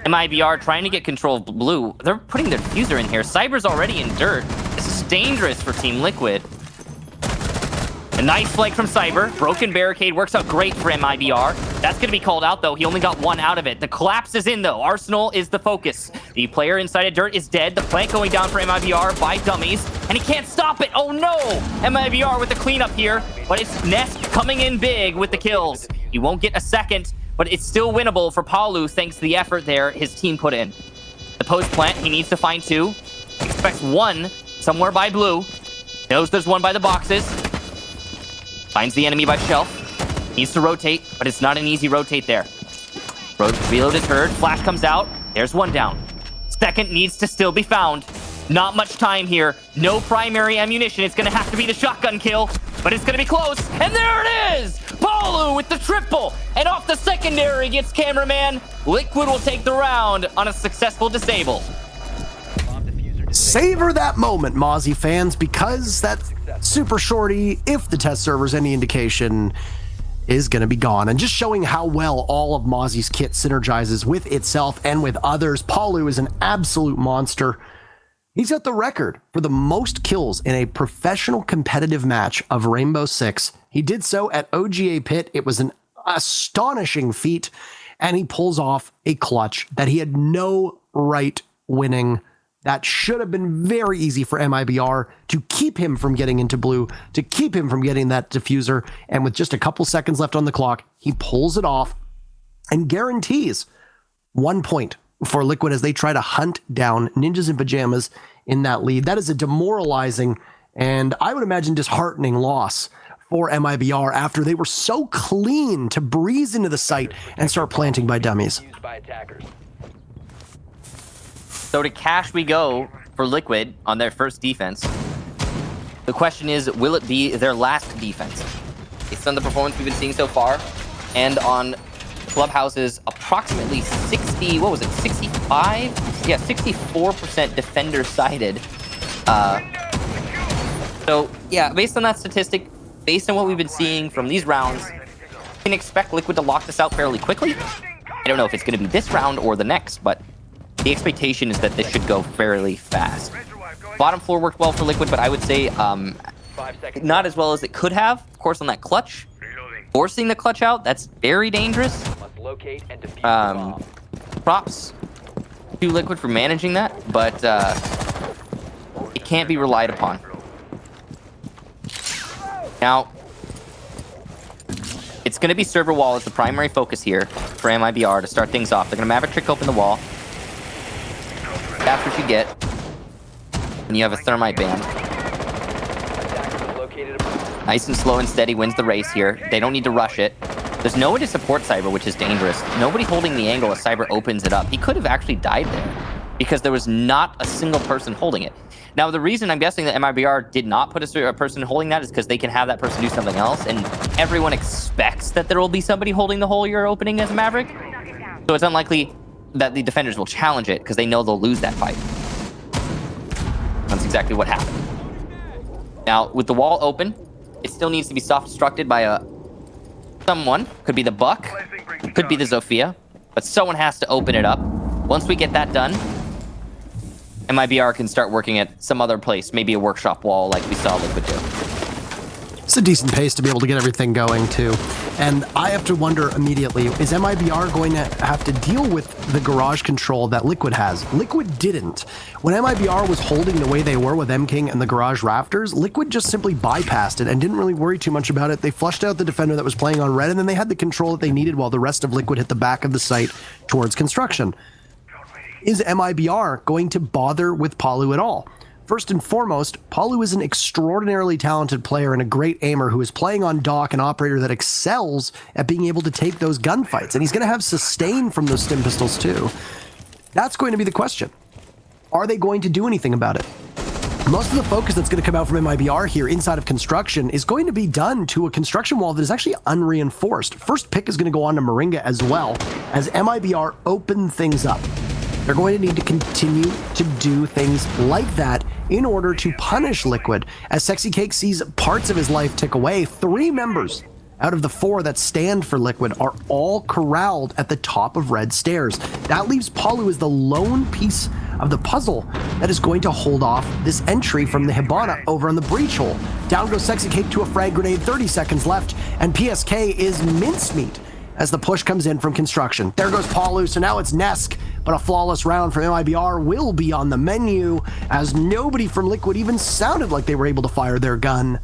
Speaker 1: MIBR trying to get control of blue. They're putting their diffuser in here. Cyber's already in dirt. This is dangerous for Team Liquid. A nice flank from Cyber. Broken barricade works out great for MIBR. That's going to be called out, though. He only got one out of it. The collapse is in, though. Arsenal is the focus. The player inside of dirt is dead. The flank going down for MIBR by dummies, and he can't stop it. Oh, no! MIBR with the cleanup here, but it's Nest coming in big with the kills. He won't get a second, but it's still winnable for Palu thanks to the effort there his team put in. The post plant, he needs to find two. Expects one somewhere by blue. Knows there's one by the boxes. Finds the enemy by shelf. Needs to rotate, but it's not an easy rotate there. Reload is heard. Flash comes out. There's one down. Second needs to still be found. Not much time here. No primary ammunition. It's going to have to be the shotgun kill, but it's going to be close. And there it is! Palu with the triple. And off the secondary gets cameraman. Liquid will take the round on a successful disable.
Speaker 2: Savor that moment, Mozzie fans, because that super shorty, if the test server's any indication, is going to be gone. And just showing how well all of Mozzie's kit synergizes with itself and with others. Palu is an absolute monster. He's got the record for the most kills in a professional competitive match of Rainbow Six. He did so at OGA Pit. It was an astonishing feat, and he pulls off a clutch that he had no right winning. That should have been very easy for MIBR to keep him from getting into blue, to keep him from getting that diffuser. And with just a couple seconds left on the clock, he pulls it off and guarantees 1 point for Liquid as they try to hunt down Ninjas in Pajamas in that lead. That is a demoralizing and I would imagine disheartening loss for MIBR after they were so clean to breeze into the site and start planting by dummies.
Speaker 1: So to cash we go for Liquid on their first defense. The question is, will it be their last defense? Based on the performance we've been seeing so far, and on Clubhouse's approximately 60, what was it, 65? Yeah, 64% defender-sided. So, yeah, based on that statistic, based on what we've been seeing from these rounds, we can expect Liquid to lock this out fairly quickly. I don't know if it's going to be this round or the next, but the expectation is that this should go fairly fast. Bottom floor worked well for Liquid, but I would say not as well as it could have. Of course, on that clutch. Forcing the clutch out, that's very dangerous. Props to Liquid for managing that, but It can't be relied upon. Now, it's going to be server wall as the primary focus here for MIBR to start things off. They're going to Maverick trick open the wall. That's what you get when you have a thermite ban. Nice and slow and steady wins the race here. They don't need to rush it. There's no one to support Cyber, which is dangerous. Nobody holding the angle as Cyber opens it up. He could have actually died there because there was not a single person holding it. Now, the reason I'm guessing that MIBR did not put a person holding that is because they can have that person do something else, and everyone expects that there will be somebody holding the hole you're opening as a Maverick. So it's unlikely that the defenders will challenge it because they know they'll lose that fight. That's exactly what happened. Now, with the wall open, it still needs to be self-destructed by someone. Could be the Buck, could be the Zofia, but someone has to open it up. Once we get that done, MIBR can start working at some other place, maybe a workshop wall like we saw Liquid do.
Speaker 2: It's a decent pace to be able to get everything going, too. And I have to wonder immediately, is MIBR going to have to deal with the garage control that Liquid has? Liquid didn't. When MIBR was holding the way they were with M-King and the garage rafters, Liquid just simply bypassed it and didn't really worry too much about it. They flushed out the defender that was playing on red, and then they had the control that they needed while the rest of Liquid hit the back of the site towards construction. Is MIBR going to bother with Palu at all? First and foremost, Palu is an extraordinarily talented player and a great aimer who is playing on Doc, an operator that excels at being able to take those gunfights, and he's going to have sustain from those stim pistols too. That's going to be the question. Are they going to do anything about it? Most of the focus that's going to come out from MIBR here inside of construction is going to be done to a construction wall that is actually unreinforced. First pick is going to go on to Moringa as well, as MIBR open things up. They're going to need to continue to do things like that in order to punish Liquid. As Sexy Cake sees parts of his life tick away, 3 members out of the 4 that stand for Liquid are all corralled at the top of red stairs. That leaves Palu as the lone piece of the puzzle that is going to hold off this entry from the Hibana over on the breach hole. Down goes Sexy Cake to a frag grenade, 30 seconds left, and PSK is mincemeat as the push comes in from construction. There goes Palu, so now it's Nesk, but a flawless round from MIBR will be on the menu, as nobody from Liquid even sounded like they were able to fire their gun.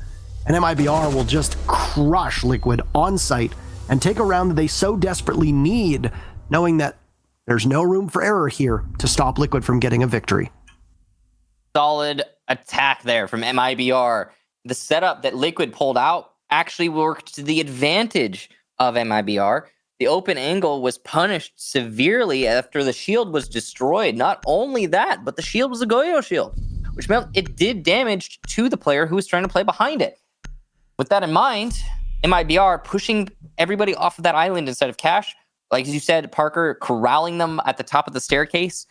Speaker 2: And MIBR will just crush Liquid on site and take a round that they so desperately need, knowing that there's no room for error here to stop Liquid from getting a victory.
Speaker 1: Solid attack there from MIBR. The setup that Liquid pulled out actually worked to the advantage of MIBR. The open angle was punished severely after the shield was destroyed. Not only that, but the shield was a Goyo shield, which meant it did damage to the player who was trying to play behind it. With that in mind, MIBR pushing everybody off of that island instead of Cash. Like you said, Parker, corralling them at the top of the staircase,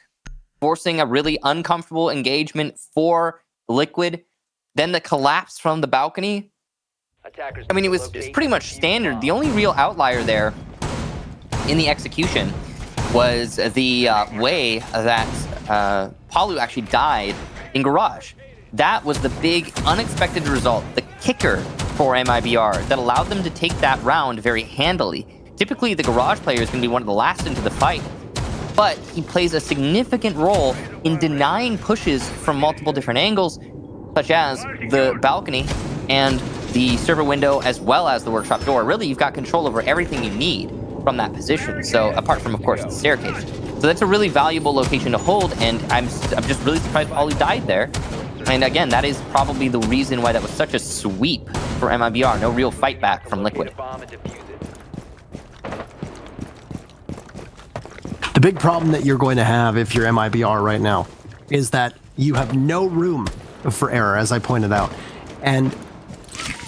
Speaker 1: forcing a really uncomfortable engagement for Liquid. Then the collapse from the balcony. I mean, it was pretty much standard. The only real outlier there in the execution was the way that Palu actually died in Garage. That was the big unexpected result, the kicker for MIBR that allowed them to take that round very handily. Typically, the Garage player is going to be one of the last into the fight, but he plays a significant role in denying pushes from multiple different angles, such as the balcony and the server window, as well as the workshop door. Really, you've got control over everything you need from that position. So apart from, of course, the staircase. So that's a really valuable location to hold, and I'm just really surprised Palu died there. And again, that is probably the reason why that was such a sweep for MIBR. No real fight back from Liquid.
Speaker 2: The big problem that you're going to have if you're MIBR right now is that you have no room for error, as I pointed out. And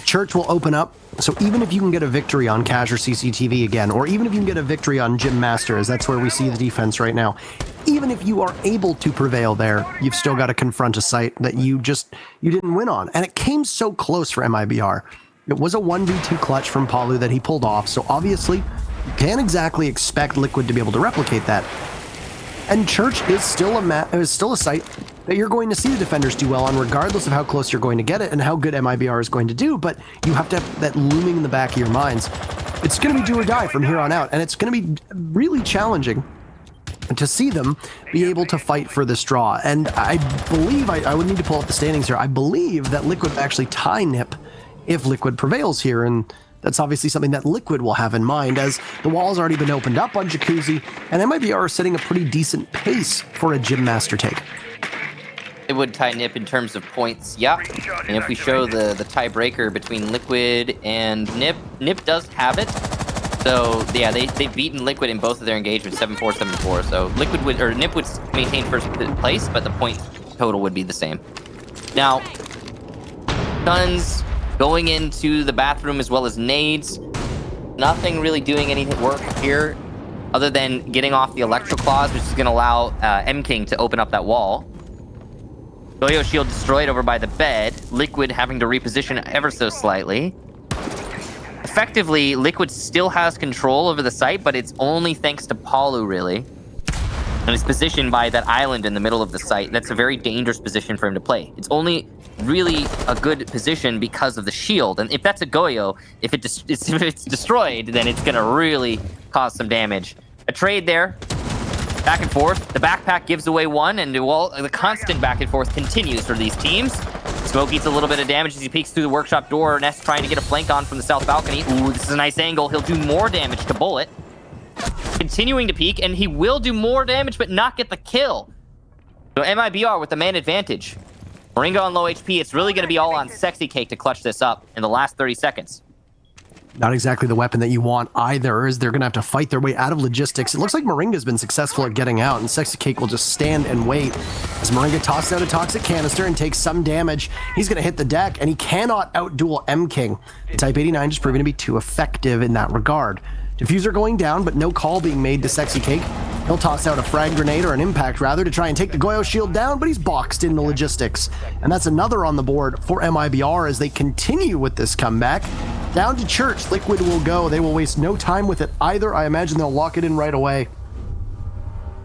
Speaker 2: Church will open up, so even if you can get a victory on Cash or CCTV again, or even if you can get a victory on Gym Master, as that's where we see the defense right now, even if you are able to prevail there, you've still got to confront a site that you didn't win on. And it came so close for MIBR. It was a 1v2 clutch from Palu that he pulled off, so obviously you can't exactly expect Liquid to be able to replicate that. And Church is still a site that you're going to see the defenders do well on, regardless of how close you're going to get it and how good MIBR is going to do, but you have to have that looming in the back of your minds. It's going to be do or die from here on out, and it's going to be really challenging to see them be able to fight for this draw. And I believe, I would need to pull up the standings here, I believe that Liquid would actually tie Nip if Liquid prevails here, and that's obviously something that Liquid will have in mind, as the wall's already been opened up on Jacuzzi, and MIBR are setting a pretty decent pace for a Gym Master take.
Speaker 1: It would tie Nip in terms of points, yeah. And if we show the tiebreaker between Liquid and Nip, Nip does have it. So yeah, they've beaten Liquid in both of their engagements, 7-4, 7-4. So Nip would maintain first place, but the point total would be the same. Now, Guns going into the bathroom as well as nades. Nothing really doing any work here other than getting off the Electro Claws, which is going to allow M-King to open up that wall. Goyo shield destroyed over by the bed. Liquid having to reposition ever so slightly. Effectively, Liquid still has control over the site, but it's only thanks to Palu, really. And it's positioned by that island in the middle of the site. That's a very dangerous position for him to play. It's only really a good position because of the shield. And if that's a Goyo, if it's destroyed, then it's going to really cause some damage. A trade there. Back and forth. The backpack gives away one, and well, the constant back and forth continues for these teams. Smoke eats a little bit of damage as he peeks through the workshop door. Ness trying to get a flank on from the south balcony. Ooh, this is a nice angle. He'll do more damage to Bullet. Continuing to peek, and he will do more damage, but not get the kill. So MIBR with the man advantage. Moringa on low HP. It's really going to be all on Sexy Cake to clutch this up in the last 30 seconds.
Speaker 2: Not exactly the weapon that you want either, as they're going to have to fight their way out of logistics. It looks like Moringa's been successful at getting out, and Sexy Cake will just stand and wait as Moringa tosses out a toxic canister and takes some damage. He's going to hit the deck, and he cannot outduel M-King. Type 89 just proving to be too effective in that regard. Diffuser going down, but no call being made to Sexy Cake. He'll toss out a frag grenade, or an impact rather, to try and take the Goyo shield down, but he's boxed into logistics. And that's another on the board for MIBR as they continue with this comeback. Down to Church, Liquid will go. They will waste no time with it either. I imagine they'll lock it in right away.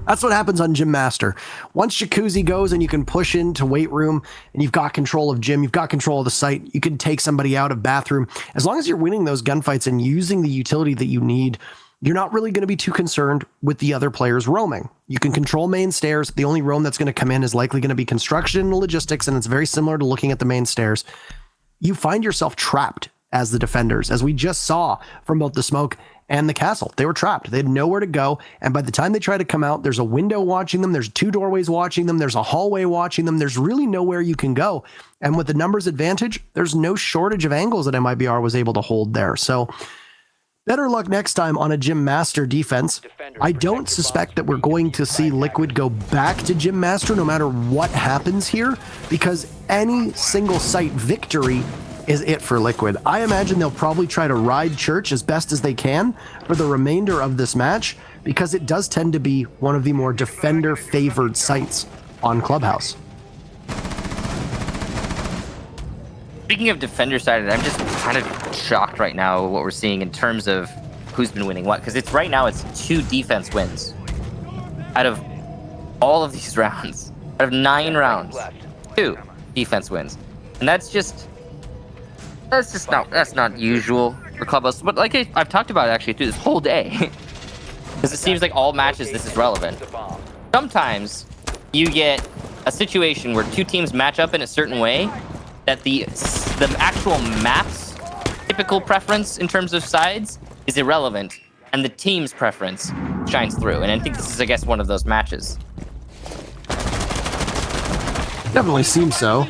Speaker 2: That's what happens on Gym Master. Once Jacuzzi goes and you can push into weight room and you've got control of gym, you've got control of the site, you can take somebody out of bathroom. As long as you're winning those gunfights and using the utility that you need, you're not really going to be too concerned with the other players roaming. You can control main stairs. The only roam that's going to come in is likely going to be construction and logistics, and it's very similar to looking at the main stairs. You find yourself trapped as the defenders, as we just saw from both the smoke and the castle. They were trapped. They had nowhere to go, and by the time they try to come out, there's a window watching them, there's two doorways watching them, there's a hallway watching them, there's really nowhere you can go. And with the numbers advantage, there's no shortage of angles that MIBR was able to hold there. So better luck next time on a Gym Master defense. I don't suspect that we're going to see Liquid go back to Gym Master no matter what happens here, because any single site victory is it for Liquid. I imagine they'll probably try to ride Church as best as they can for the remainder of this match, because it does tend to be one of the more defender-favored sites on Clubhouse.
Speaker 1: Speaking of defender-sided, I'm just kind of shocked right now what we're seeing in terms of who's been winning what, because right now it's 2 defense wins out of all of these rounds. Out of 9 rounds, 2 defense wins, and that's not usual for Clubhouse. But like I've talked about it actually through this whole day, because it seems like all matches this is relevant. Sometimes you get a situation where 2 teams match up in a certain way that the actual map's typical preference in terms of sides is irrelevant, and the team's preference shines through. And I think this is, I guess, one of those matches.
Speaker 2: Definitely seems so.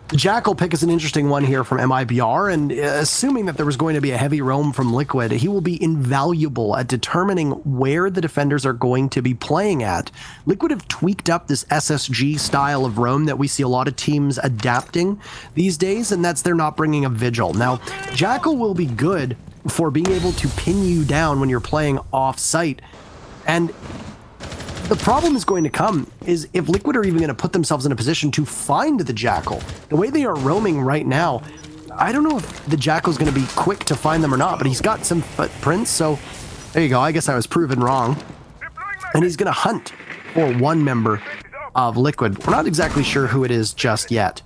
Speaker 2: The Jackal pick is an interesting one here from MIBR, and assuming that there was going to be a heavy roam from Liquid, he will be invaluable at determining where the defenders are going to be playing at. Liquid have tweaked up this SSG style of roam that we see a lot of teams adapting these days, and that's they're not bringing a Vigil. Now, Jackal will be good for being able to pin you down when you're playing off-site, and the problem is going to come is if Liquid are even going to put themselves in a position to find the Jackal. The way they are roaming right now, I don't know if the Jackal's going to be quick to find them or not, but he's got some footprints, so there you go. I guess I was proven wrong. And he's going to hunt for one member of Liquid. We're not exactly sure who it is just yet.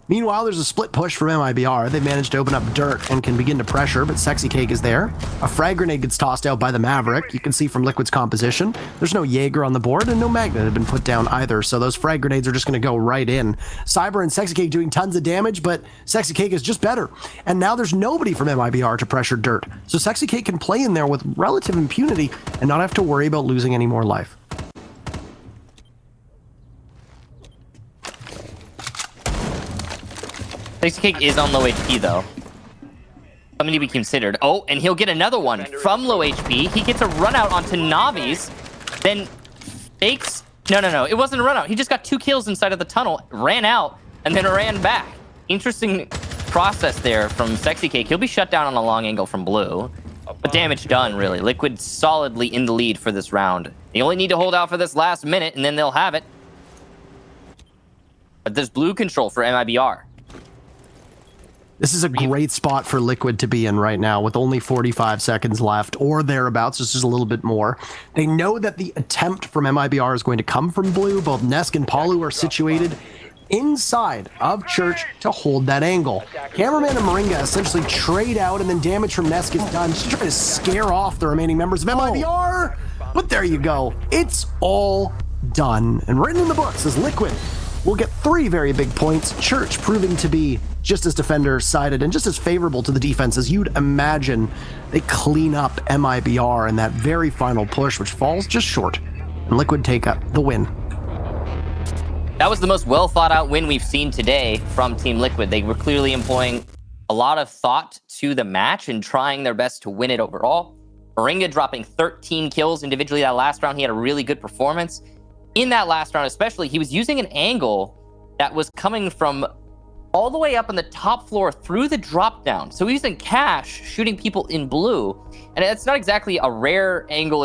Speaker 2: Meanwhile, there's a split push from MIBR. They've managed to open up dirt and can begin to pressure, but Sexy Cake is there. A frag grenade gets tossed out by the Maverick. You can see from Liquid's composition, there's no Jaeger on the board and no Magnet had been put down either, so those frag grenades are just going to go right in. Cyber and Sexy Cake doing tons of damage, but Sexy Cake is just better. And now there's nobody from MIBR to pressure dirt, so Sexy Cake can play in there with relative impunity and not have to worry about losing any more life.
Speaker 1: Sexy Cake is on low HP though. Something to be considered. Oh, and he'll get another one from low HP. He gets a run out onto Navi's, then fakes. No. It wasn't a run out. He just got 2 kills inside of the tunnel, ran out, and then ran back. Interesting process there from Sexy Cake. He'll be shut down on a long angle from blue. But damage done, really. Liquid solidly in the lead for this round. They only need to hold out for this last minute, and then they'll have it. But there's blue control for MIBR.
Speaker 2: This is a great spot for Liquid to be in right now with only 45 seconds left or thereabouts, just a little bit more. They know that the attempt from MIBR is going to come from blue. Both Nesk and Palu are situated inside of Church to hold that angle. Cameraman and Moringa essentially trade out, and then damage from Nesk is done, just trying to scare off the remaining members of MIBR. But there you go. It's all done. And written in the books as Liquid will get 3 very big points. Church proving to be just as defender-sided and just as favorable to the defense as you'd imagine. They clean up MIBR in that very final push, which falls just short. And Liquid take up the win.
Speaker 1: That was the most well-thought-out win we've seen today from Team Liquid. They were clearly employing a lot of thought to the match and trying their best to win it overall. Moringa dropping 13 kills individually that last round. He had a really good performance. In that last round especially, he was using an angle that was coming from all the way up on the top floor through the drop down. So he's in cash shooting people in blue. And it's not exactly a rare angle